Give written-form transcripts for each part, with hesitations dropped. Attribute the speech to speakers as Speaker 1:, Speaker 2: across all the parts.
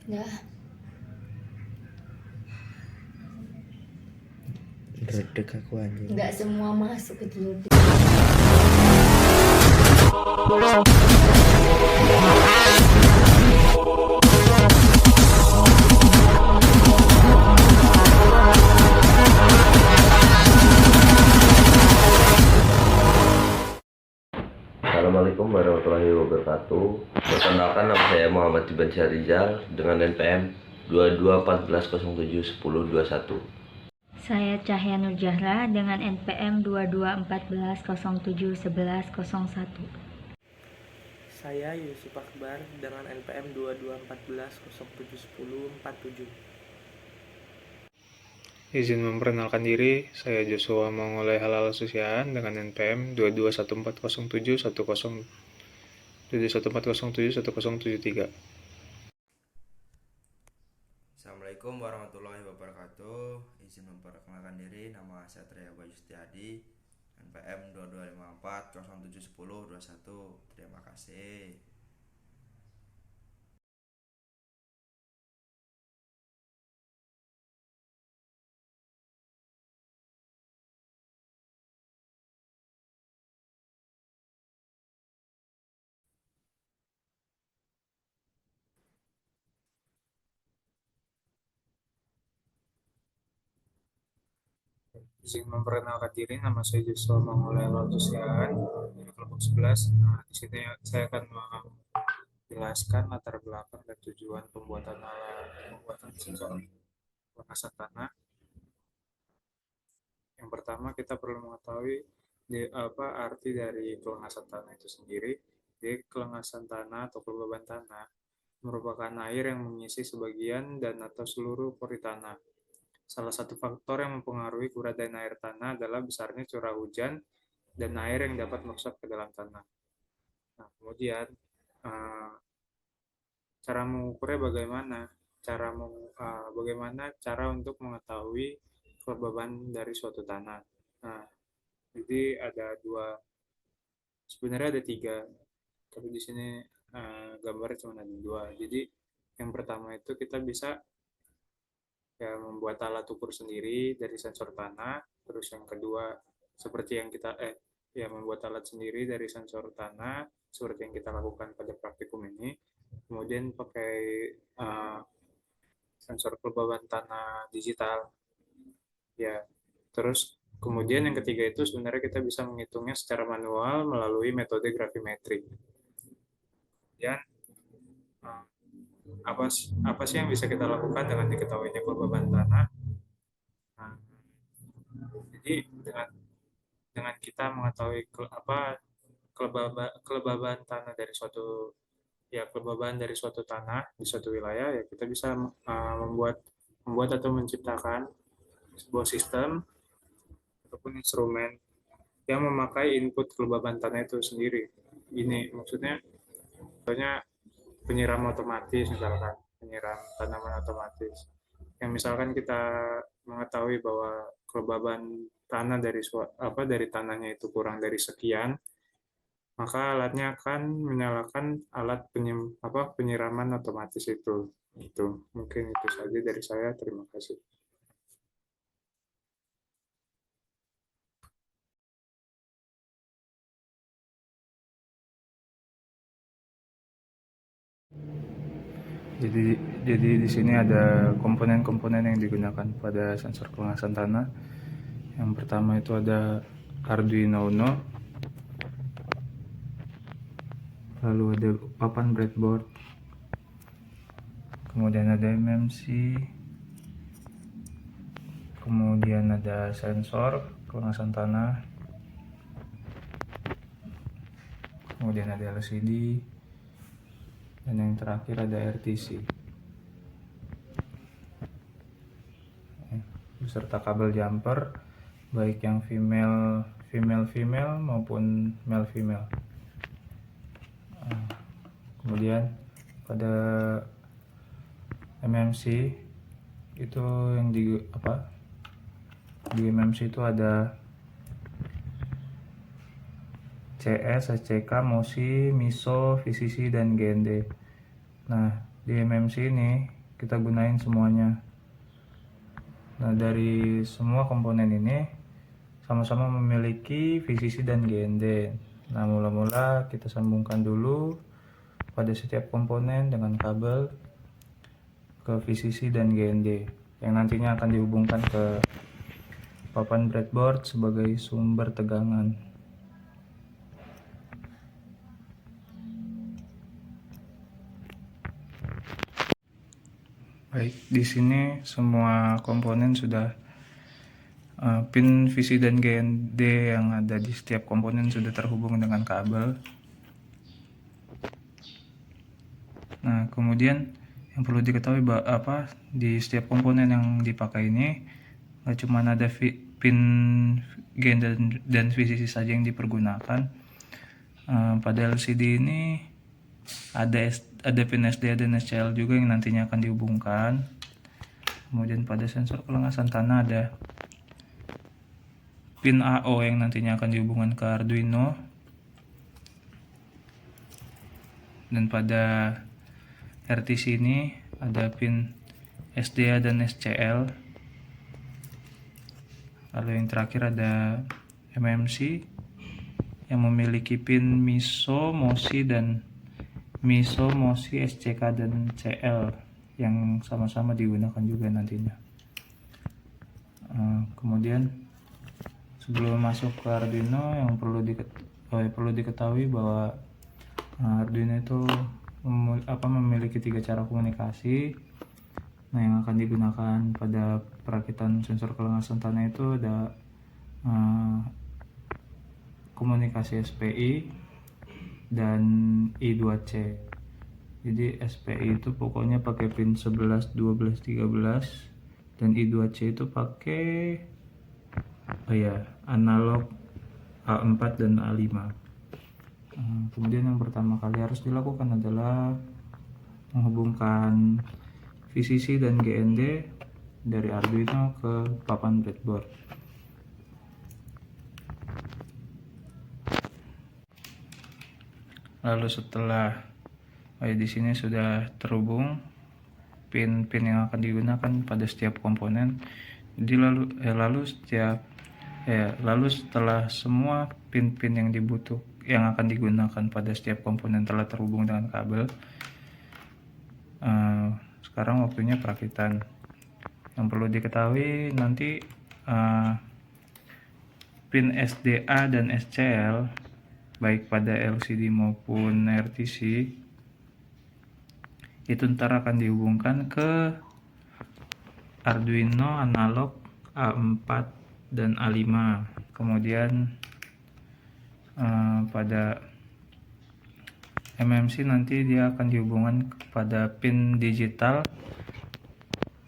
Speaker 1: Enggak.
Speaker 2: Redek aku anjing.
Speaker 1: Enggak semua masuk ke telur.
Speaker 3: Assalamualaikum warahmatullahi wabarakatuh. Perkenalkan, nama saya Muhammad Iban Syahrizal dengan NPM 2214071021.
Speaker 4: Saya Cahya Nurjahra dengan NPM 2214071101.
Speaker 5: Saya Yusuf Akbar dengan NPM 2214071047.
Speaker 6: Izin memperkenalkan diri, saya Joshua Mongoleh Halal Susiaan dengan NPM 2214071073.
Speaker 7: Assalamualaikum warahmatullahi wabarakatuh. Izin memperkenalkan diri, nama Satria Bayu Setiadi, NPM 2254071021. Terima kasih.
Speaker 6: Izin memperkenalkan diri, nama saya Joshua Mongoleh Halal Susiaan dari kelompok 11. Nah, di sini saya akan menjelaskan latar belakang dan tujuan pembuatan sensor pengasan tanah. Yang pertama, kita perlu mengetahui apa arti dari kelengasan tanah itu sendiri. Jadi, kelengasan tanah atau kelembaban tanah merupakan air yang mengisi sebagian dan atau seluruh pori tanah. Salah satu faktor yang mempengaruhi keberadaan air tanah adalah besarnya curah hujan dan air yang dapat meresap ke dalam tanah. Nah, kemudian cara mengukurnya bagaimana? Bagaimana cara untuk mengetahui kelembaban dari suatu tanah? Nah, jadi sebenarnya ada tiga, tapi di sini gambarnya cuma ada dua. Jadi yang pertama itu kita bisa ya membuat alat ukur sendiri dari sensor tanah. Terus yang kedua seperti yang kita membuat alat sendiri dari sensor tanah seperti yang kita lakukan pada praktikum ini. Kemudian pakai sensor kelembaban tanah digital. Ya, terus kemudian yang ketiga itu sebenarnya kita bisa menghitungnya secara manual melalui metode gravimetri. Kemudian apa sih yang bisa kita lakukan dengan diketahuinya kelembaban tanah? Nah, jadi dengan kita mengetahui kelembaban tanah dari kelembaban dari suatu tanah di suatu wilayah, ya kita bisa membuat atau menciptakan sebuah sistem ataupun instrumen yang memakai input kelembaban tanah itu sendiri. Ini maksudnya penyiram otomatis, misalkan penyiram tanaman otomatis. Yang misalkan kita mengetahui bahwa kelembaban tanah dari tanahnya itu kurang dari sekian, maka alatnya akan menyalakan alat penyiraman otomatis itu. Itu mungkin itu saja dari saya. Terima kasih. Jadi di sini ada komponen-komponen yang digunakan pada sensor kelengasan tanah. Yang pertama itu ada Arduino Uno, lalu ada papan breadboard, kemudian ada MMC, kemudian ada sensor kelengasan tanah, kemudian ada LCD, dan yang terakhir ada RTC beserta kabel jumper baik yang female maupun male. Kemudian pada MMC itu yang di MMC itu ada CS, SCK, MOSI, MISO, VCC, dan GND. Nah, di MMC ini kita gunain semuanya. Nah, dari semua komponen ini sama-sama memiliki VCC dan GND. Nah, mula-mula kita sambungkan dulu pada setiap komponen dengan kabel ke VCC dan GND yang nantinya akan dihubungkan ke papan breadboard sebagai sumber tegangan. Baik, di sini semua komponen sudah pin VCC dan GND yang ada di setiap komponen sudah terhubung dengan kabel. Nah, kemudian yang perlu diketahui di setiap komponen yang dipakai ini nggak cuma ada pin GND dan VCC saja yang dipergunakan. Pada LCD ini ada pin SDA dan SCL juga yang nantinya akan dihubungkan. Kemudian pada sensor kelengasan tanah ada pin AO yang nantinya akan dihubungkan ke Arduino. Dan pada RTC ini ada pin SDA dan SCL. Lalu yang terakhir ada MMC yang memiliki pin MISO, MOSI, dan MISO, MOSI, SCK, dan CL yang sama-sama digunakan juga nantinya. Kemudian sebelum masuk ke Arduino, yang perlu diketahui bahwa Arduino itu memiliki 3 cara komunikasi. Nah, yang akan digunakan pada perakitan sensor kelengasan tanah itu ada komunikasi SPI dan I2C. Jadi SPI itu pokoknya pakai pin 11, 12, 13, dan I2C itu pakai analog A4 dan A5. Kemudian yang pertama kali harus dilakukan adalah menghubungkan VCC dan GND dari Arduino ke papan breadboard. Lalu setelah di sini sudah terhubung pin-pin yang akan digunakan pada setiap komponen. Jadi lalu setelah semua pin-pin yang akan digunakan pada setiap komponen telah terhubung dengan kabel, sekarang waktunya perakitan. Yang perlu diketahui nanti pin SDA dan SCL baik pada LCD maupun RTC itu ntar akan dihubungkan ke Arduino analog A4 dan A5. Kemudian pada MMC nanti dia akan dihubungkan kepada pin digital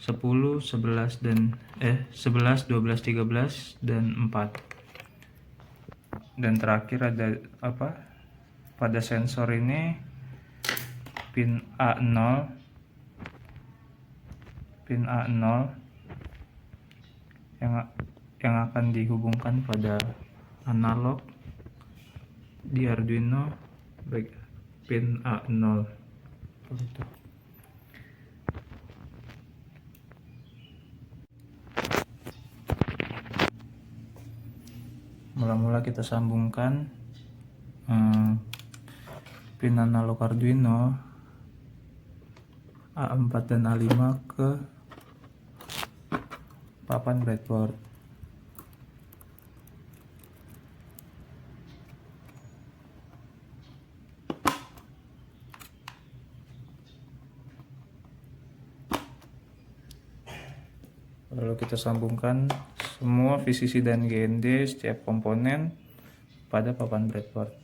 Speaker 6: 10, 11, 12, 13, dan 4. Dan terakhir ada pada sensor ini pin A0 yang akan dihubungkan pada analog di Arduino baik pin A0 itu. Mula-mula kita sambungkan pin analog Arduino A4 dan A5 ke papan breadboard. Lalu kita sambungkan semua VCC dan GND setiap komponen pada papan breadboard.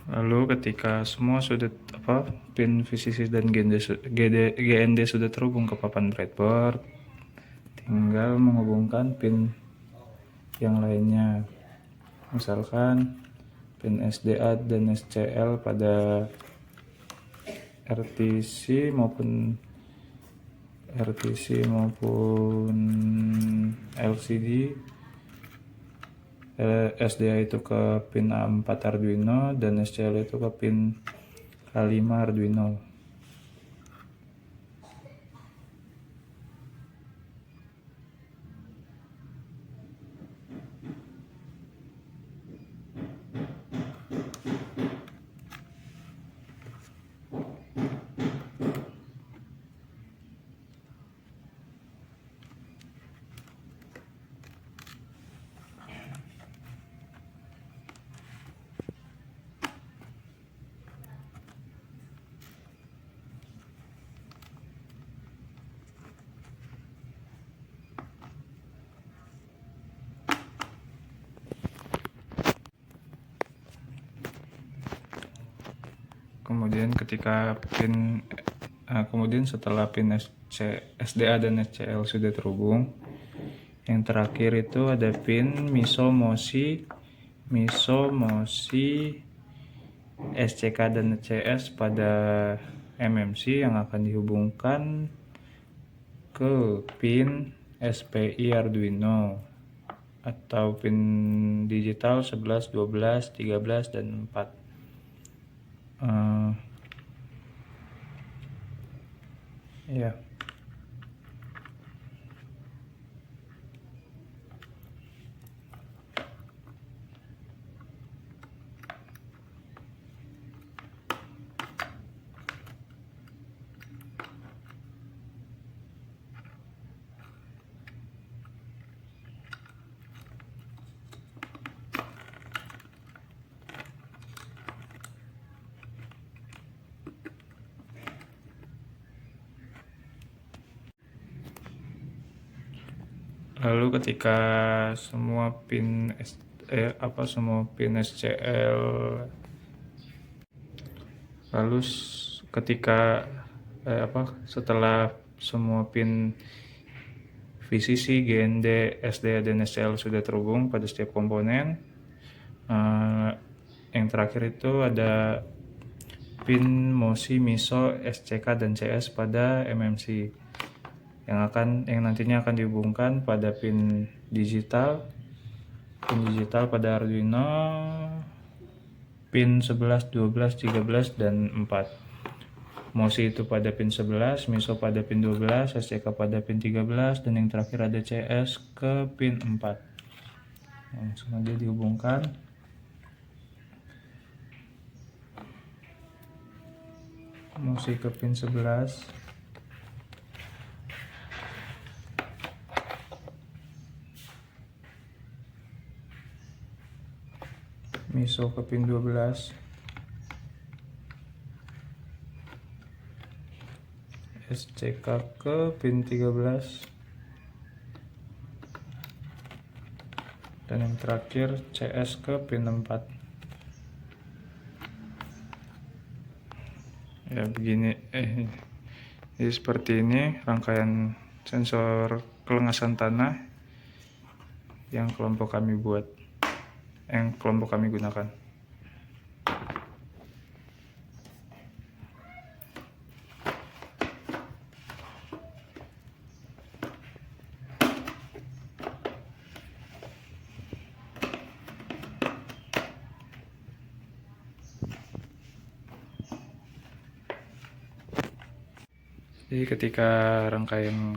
Speaker 6: Lalu ketika semua sudah pin VCC dan GND sudah terhubung ke papan breadboard, tinggal menghubungkan pin yang lainnya. Misalkan pin SDA dan SCL pada RTC maupun LCD. SDA itu ke pin A4 Arduino dan SCL itu ke pin K5 Arduino. Kemudian setelah pin SDA dan SCL sudah terhubung, yang terakhir itu ada pin MISO MOSI SCK dan CS pada MMC yang akan dihubungkan ke pin SPI Arduino atau pin digital 11, 12, 13, dan 4. Ya. Lalu ketika semua pin SCL setelah semua pin VCC, GND, SDA dan SCL sudah terhubung pada setiap komponen, yang terakhir itu ada pin MOSI, MISO, SCK dan CS pada MMC yang nantinya akan dihubungkan pada pin digital pada Arduino, pin 11, 12, 13, dan 4. MOSI itu pada pin 11, MISO pada pin 12, SCK pada pin 13, dan yang terakhir ada CS ke pin 4. Langsung aja dihubungkan. MOSI ke pin 11, MISO ke pin 12, SCK ke pin 13, dan yang terakhir CS ke pin 4. Ya begini, jadi seperti ini rangkaian sensor kelengasan tanah yang kelompok kami gunakan. Jadi ketika rangkaian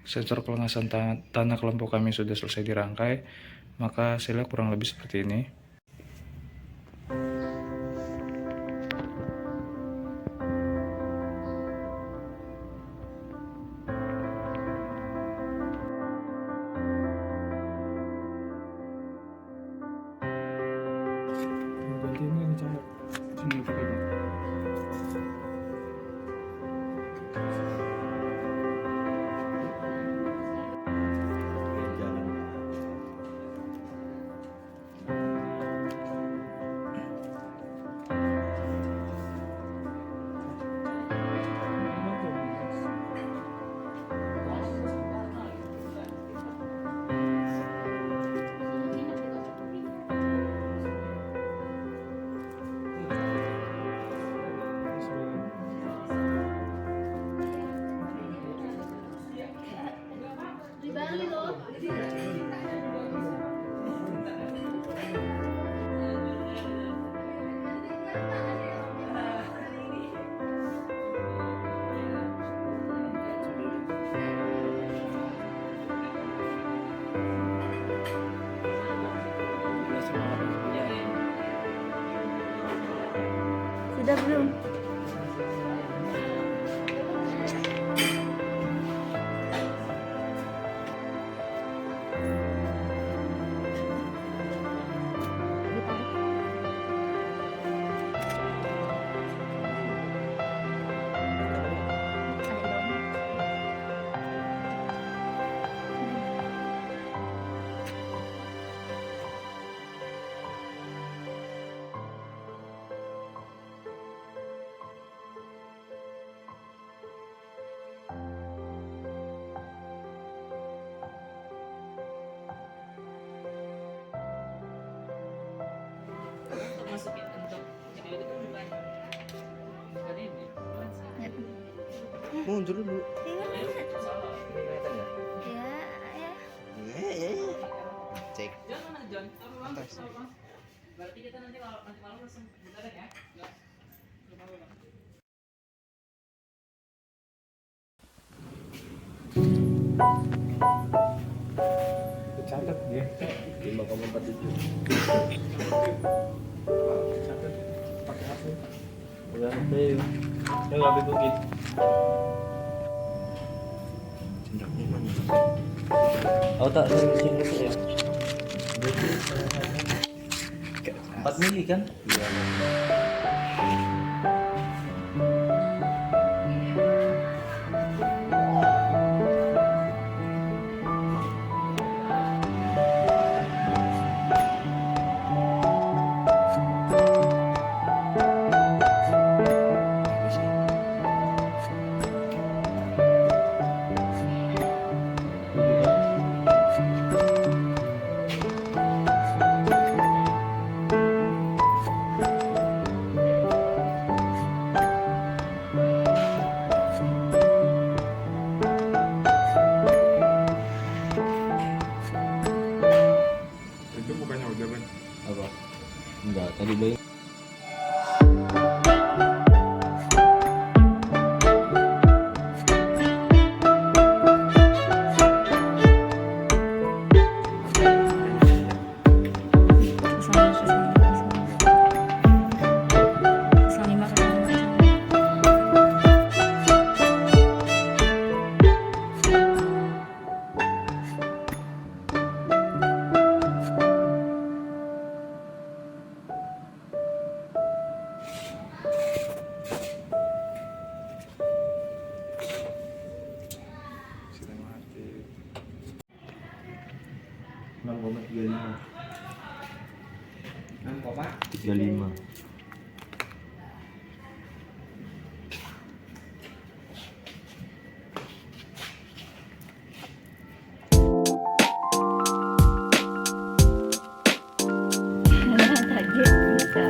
Speaker 6: sensor kelengasan tanah kelompok kami sudah selesai dirangkai, maka hasilnya kurang lebih seperti ini.
Speaker 4: Sudah belum?
Speaker 2: Mundur dulu.
Speaker 4: Ya, ya.
Speaker 2: Cek. Atas.
Speaker 5: Catat dia.
Speaker 3: 5,47.
Speaker 5: Pakai HP.
Speaker 3: Udah deh. Ya nggak begitu.
Speaker 2: Sendoknya mana?
Speaker 3: Oh tak sini ya. 4 mili kan? Iya.
Speaker 6: Itu bukannya udah ban.
Speaker 3: Apa? Enggak, tadi bayi.
Speaker 6: Sudah mati.
Speaker 3: 6,35.
Speaker 5: 6,35.
Speaker 3: 35.
Speaker 4: Kaget bisa.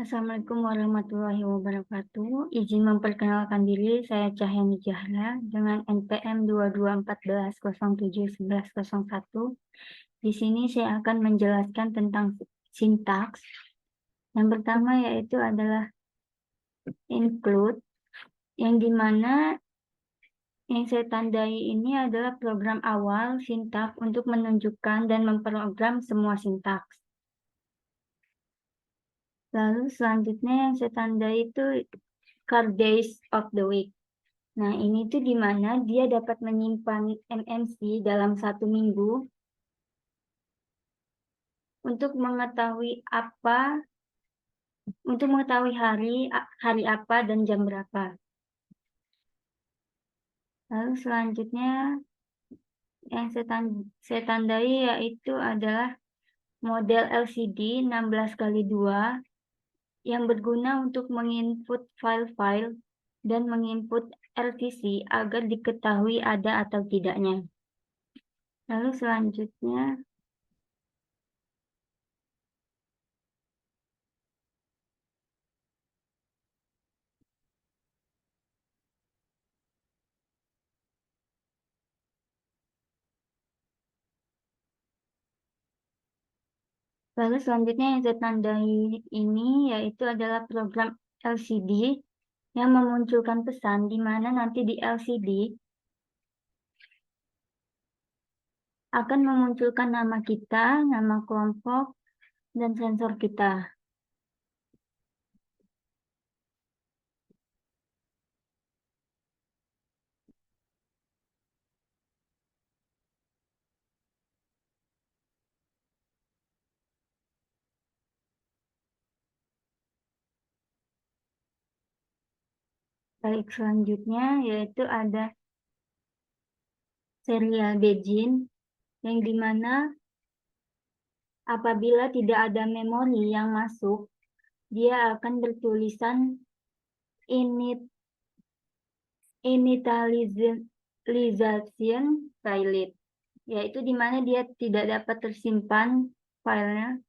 Speaker 4: Assalamualaikum warahmatullahi wabarakatuh. Izin memperkenalkan diri, saya Cahyani Zahra dengan NPM 2214071101. Di sini saya akan menjelaskan tentang sintaks. Yang pertama yaitu adalah include, yang dimana yang saya tandai ini adalah program awal sintaks untuk menunjukkan dan memprogram semua sintaks. Lalu selanjutnya yang saya tandai itu card days of the week. Nah, ini tuh di mana dia dapat menyimpan MMC dalam 1 minggu untuk mengetahui hari apa dan jam berapa. Lalu selanjutnya yang saya tandai yaitu adalah model LCD 16x2 yang berguna untuk menginput file-file dan menginput RTC agar diketahui ada atau tidaknya. Lalu selanjutnya yang saya tandai ini yaitu adalah program LCD yang memunculkan pesan di mana nanti di LCD akan memunculkan nama kita, nama kelompok, dan sensor kita. Baik, selanjutnya yaitu ada serial begin yang dimana apabila tidak ada memori yang masuk, dia akan bertulisan initialization failed, yaitu dimana dia tidak dapat tersimpan filenya,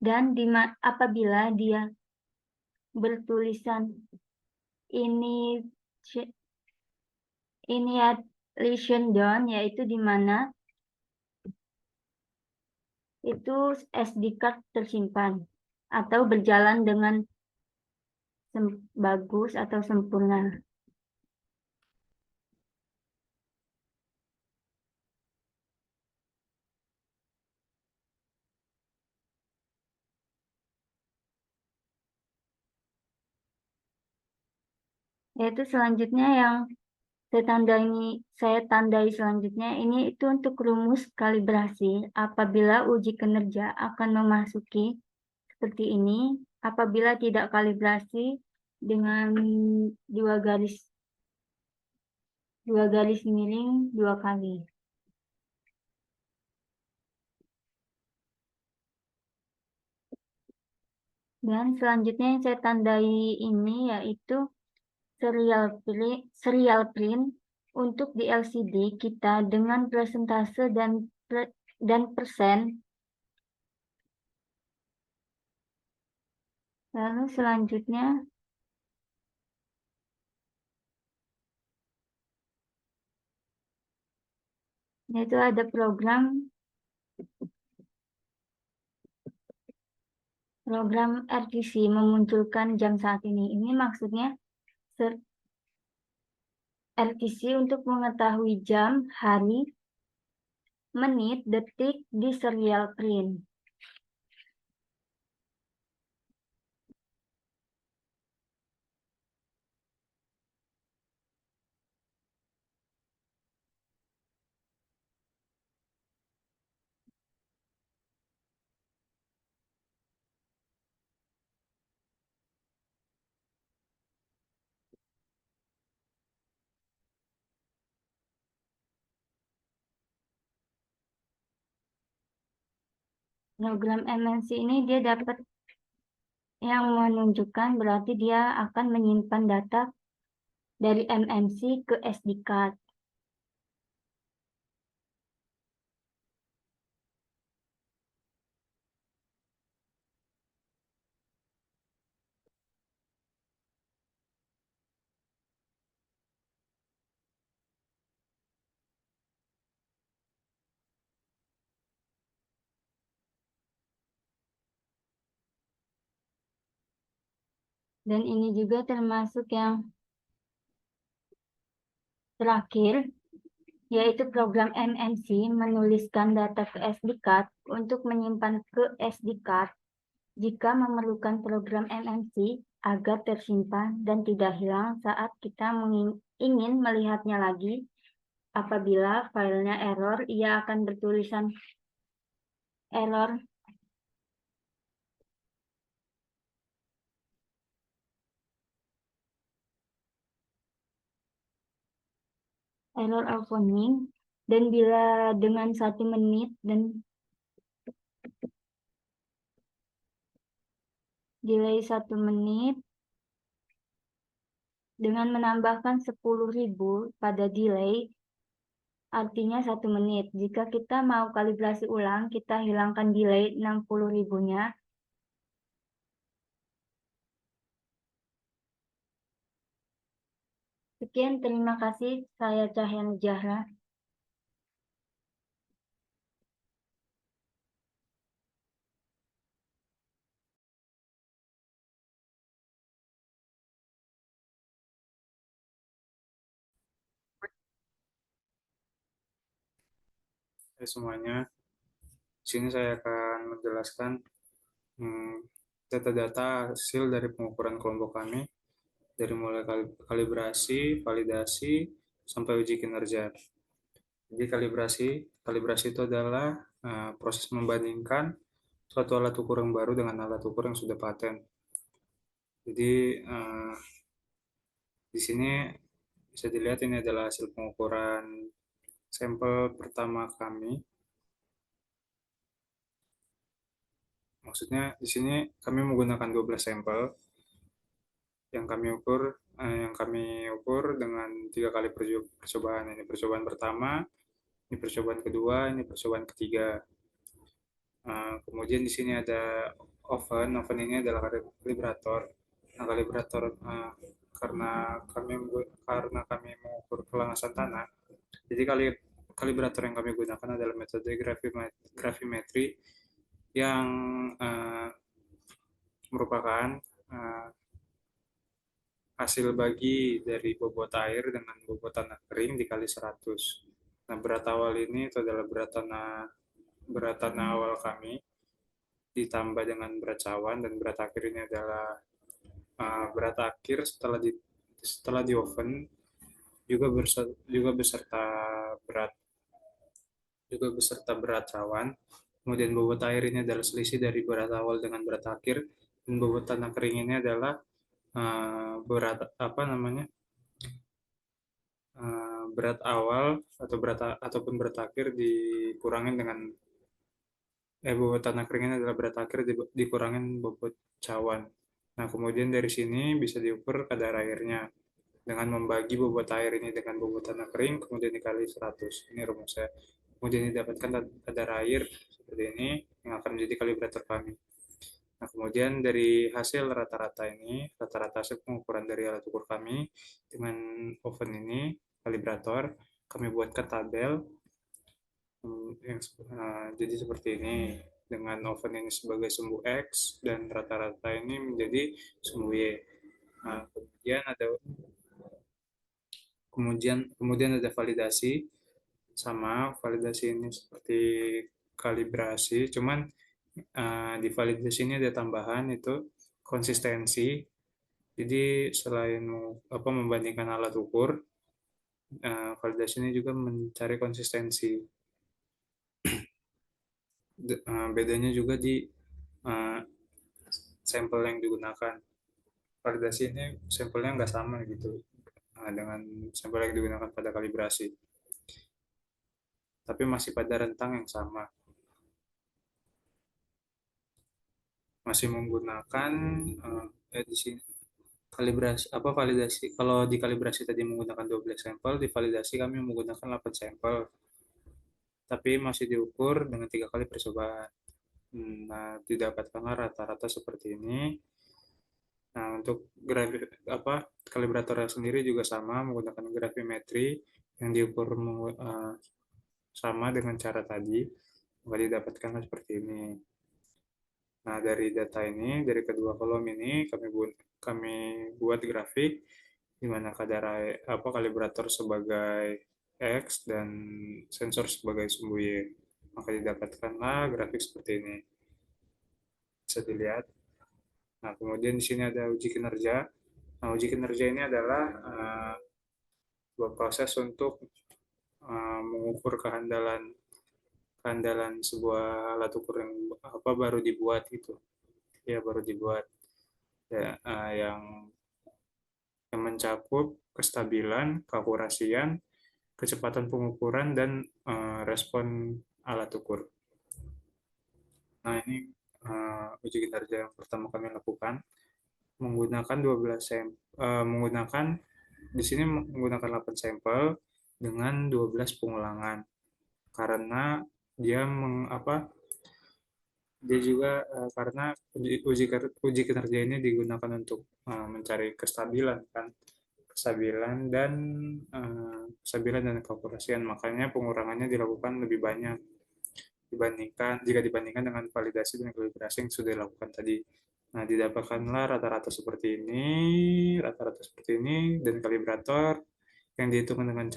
Speaker 4: dan apabila dia bertulisan initialization down, yaitu dimana itu SD card tersimpan atau berjalan dengan bagus atau sempurna. Yaitu selanjutnya yang saya tandai selanjutnya ini itu untuk rumus kalibrasi. Apabila uji kinerja akan memasuki seperti ini, apabila tidak kalibrasi dengan dua garis miring 2 kali. Dan selanjutnya yang saya tandai ini yaitu serial print untuk di LCD kita dengan presentase dan persen. Lalu selanjutnya yaitu ada program RTC memunculkan jam saat ini. Ini maksudnya RTC untuk mengetahui jam, hari, menit, detik di serial print. Program MNC ini dia dapat yang menunjukkan berarti dia akan menyimpan data dari MNC ke SD card. Dan ini juga termasuk yang terakhir, yaitu program MNC menuliskan data ke SD card untuk menyimpan ke SD card jika memerlukan program MNC agar tersimpan dan tidak hilang saat kita ingin melihatnya lagi. Apabila filenya error, ia akan bertulisan error opening, dan bila dengan 1 menit dan delay 1 menit dengan menambahkan 10.000 pada delay, artinya 1 menit. Jika kita mau kalibrasi ulang, kita hilangkan delay 60.000-nya. Sekian, terima kasih. Saya Cahyana Zahra.
Speaker 6: Hai semuanya, di sini saya akan menjelaskan data-data hasil dari pengukuran kelompok kami dari mulai kalibrasi, validasi, sampai uji kinerja. Jadi kalibrasi itu adalah proses membandingkan suatu alat ukur yang baru dengan alat ukur yang sudah paten. Jadi di sini bisa dilihat ini adalah hasil pengukuran sampel pertama kami. Maksudnya di sini kami menggunakan 12 sampel yang kami ukur dengan 3 kali percobaan. Ini percobaan pertama, ini percobaan kedua, ini percobaan ketiga. Kemudian di sini ada oven ini adalah kalibrator. Nah, kalibrator karena kami mengukur kelangasan tanah, jadi kalibrator yang kami gunakan adalah metode gravimetri yang merupakan hasil bagi dari bobot air dengan bobot tanah kering dikali 100. Nah, berat awal ini itu adalah berat tanah awal kami ditambah dengan berat cawan, dan berat akhir ini adalah berat akhir setelah di oven juga beserta berat cawan. Kemudian bobot air ini adalah selisih dari berat awal dengan berat akhir Dan bobot tanah kering ini adalah berat apa namanya berat awal atau ataupun berat akhir dikurangin dengan bobot tanah kering ini adalah berat akhir dikurangin bobot cawan. Nah, kemudian dari sini bisa diukur kadar airnya dengan membagi bobot air ini dengan bobot tanah kering, kemudian dikali 100. Ini rumusnya. Kemudian didapatkan kadar air seperti ini yang akan menjadi kalibrator kami. Nah, kemudian dari hasil rata-rata ini, rata-rata hasil pengukuran dari alat ukur kami dengan oven ini, kalibrator, kami buatkan tabel yang jadi seperti ini. Dengan oven ini sebagai sumbu X dan rata-rata ini menjadi sumbu Y. Nah, kemudian ada validasi, sama validasi ini seperti kalibrasi, cuman di validasi ini ada tambahan itu konsistensi. Jadi selain membandingkan alat ukur, validasi ini juga mencari konsistensi. Bedanya juga di sampel yang digunakan. Validasi ini sampelnya nggak sama gitu dengan sampel yang digunakan pada kalibrasi, tapi masih pada rentang yang sama. Masih menggunakan di sini kalibrasi validasi. Kalau di kalibrasi tadi menggunakan 12 sampel, di validasi kami menggunakan 8 sampel, tapi masih diukur dengan 3 kali percobaan. Nah, didapatkanlah rata-rata seperti ini. Nah, untuk kalibratornya sendiri juga sama, menggunakan gravimetri yang diukur sama dengan cara tadi, maka didapatkanlah seperti ini. Nah, dari data ini, dari kedua kolom ini, kami buat grafik di mana kadar kalibrator sebagai X dan sensor sebagai sumbu Y. Maka didapatkanlah grafik seperti ini. Bisa dilihat. Nah, kemudian di sini ada uji kinerja. Nah, uji kinerja ini adalah sebuah proses untuk mengukur kehandalan sebuah alat ukur yang baru dibuat itu. Ya, baru dibuat. Ya, yang mencakup kestabilan, keakurasian, kecepatan pengukuran, dan respon alat ukur. Nah, ini uji kinerja yang pertama kami lakukan menggunakan 12 sampel, menggunakan di sini menggunakan 8 sampel dengan 12 pengulangan karena dia dia juga karena uji kinerja ini digunakan untuk mencari kestabilan kan, kestabilan dan keakurasian, makanya pengurangannya dilakukan lebih banyak dibandingkan dengan validasi dan kalibrasi yang sudah dilakukan tadi. Nah, didapatkanlah rata-rata seperti ini dan kalibrator yang dihitung dengan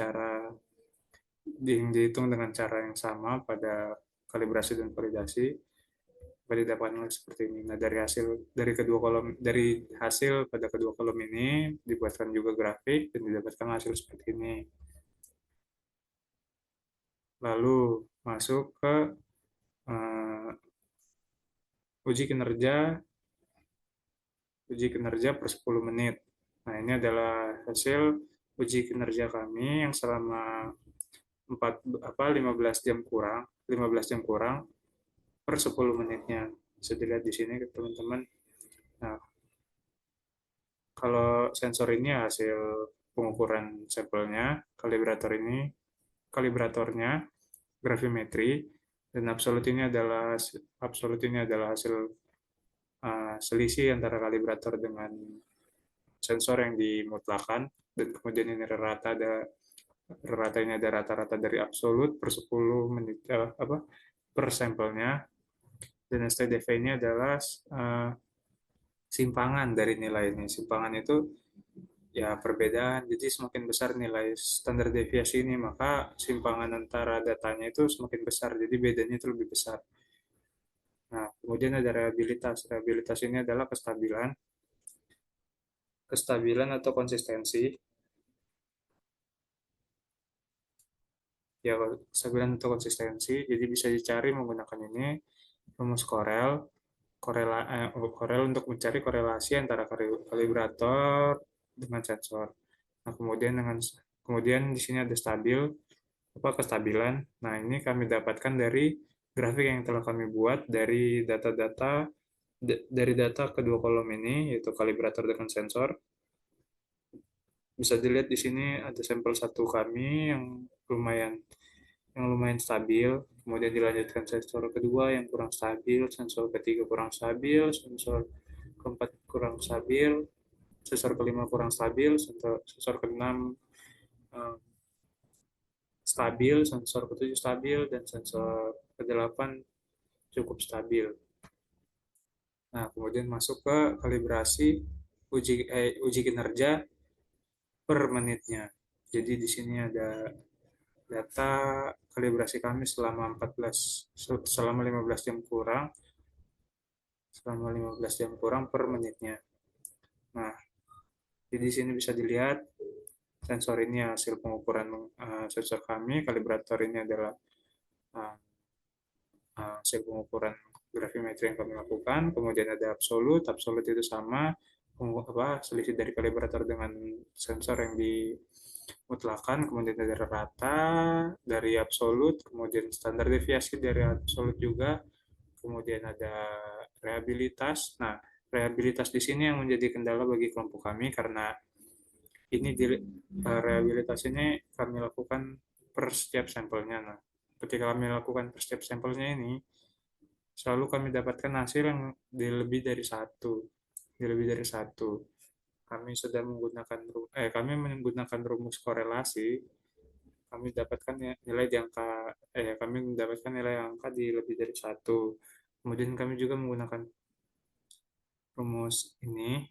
Speaker 6: cara yang sama pada kalibrasi dan validasi, didapatkan seperti ini. Nah, dari hasil pada kedua kolom ini dibuatkan juga grafik dan didapatkan hasil seperti ini. Lalu masuk ke uji kinerja per 10 menit. Nah, ini adalah hasil uji kinerja kami yang selama 15 jam kurang per 10 menitnya. Bisa dilihat di sini teman-teman. Nah, kalau sensor ini hasil pengukuran sampelnya, kalibratornya gravimetri, dan absolut ini adalah hasil selisih antara kalibrator dengan sensor yang dimutlakan, dan kemudian ini rata-rata dari absolut per 10 menit per sampelnya, dan STDV ini adalah simpangan dari nilai ini. Simpangan itu ya perbedaan, jadi semakin besar nilai standar deviasi ini, maka simpangan antara datanya itu semakin besar, jadi bedanya itu lebih besar. Nah, kemudian ada reliabilitas. Reliabilitas ini adalah kestabilan atau konsistensi. Ya, kestabilan atau konsistensi, jadi bisa dicari menggunakan ini rumus Corel. Corel untuk mencari korelasi antara kalibrator dengan sensor. Nah, kemudian di sini ada kestabilan. Nah, ini kami dapatkan dari grafik yang telah kami buat dari data kedua kolom ini, yaitu kalibrator dengan sensor. Bisa dilihat di sini ada sampel satu kami yang lumayan stabil, kemudian dilanjutkan sensor kedua yang kurang stabil, sensor ketiga kurang stabil, sensor keempat kurang stabil, sensor kelima kurang stabil, sensor keenam eh, stabil, sensor ketujuh stabil, dan sensor kedelapan cukup stabil. Nah, kemudian masuk ke kalibrasi uji kinerja per menitnya. Jadi di sini ada data kalibrasi kami selama 15 jam per menitnya. Nah, jadi di sini bisa dilihat sensor ini hasil pengukuran sensor kami, kalibrator ini adalah uh, hasil pengukuran gravimetri yang kami lakukan, kemudian ada absolut itu sama selisih dari kalibrator dengan sensor yang dimutlakan, kemudian ada rata dari absolut, kemudian standar deviasi dari absolut juga, kemudian ada rehabilitas. Nah, rehabilitas di sini yang menjadi kendala bagi kelompok kami karena rehabilitas ini kami lakukan per setiap sampelnya. Nah, ketika kami lakukan per setiap sampelnya ini, selalu kami dapatkan hasil yang di lebih dari satu. Kami menggunakan rumus korelasi. Kami mendapatkan nilai angka di lebih dari satu. Kemudian kami juga menggunakan rumus ini.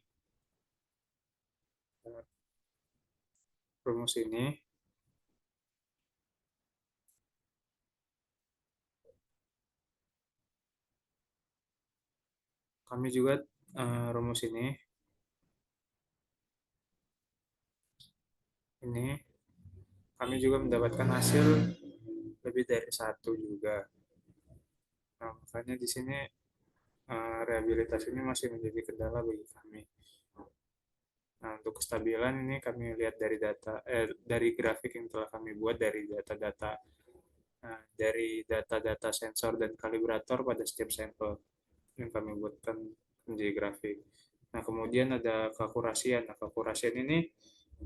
Speaker 6: Kami juga rumus ini kami juga mendapatkan hasil lebih dari satu juga. Nah, makanya di sini rehabilitas ini masih menjadi kendala bagi kami. Nah, untuk kestabilan ini kami lihat dari grafik yang telah kami buat dari data-data sensor dan kalibrator pada setiap sampel yang kami buatkan menjadi grafik. Nah, kemudian ada keakurasian. Nah, keakurasian ini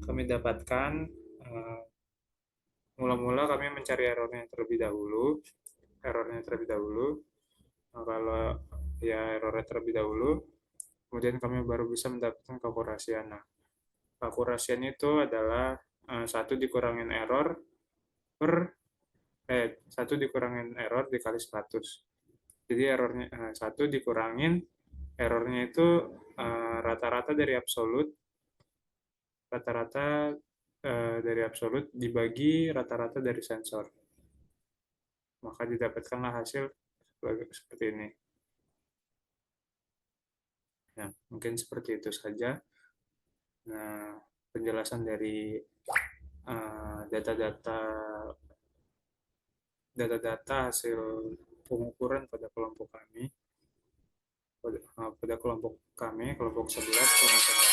Speaker 6: kami dapatkan mula-mula kami mencari errornya terlebih dahulu. Nah, kalau errornya terlebih dahulu, kemudian kami baru bisa mendapatkan keakurasian. Nah, keakurasian itu adalah 1 dikurangin error dikali 100. Jadi 1 dikurangin errornya itu rata-rata dari absolut dibagi rata-rata dari sensor. Maka didapatkanlah hasil seperti ini. Ya, mungkin seperti itu saja. Nah, penjelasan dari data-data hasil pengukuran pada kelompok kami, kelompok 11,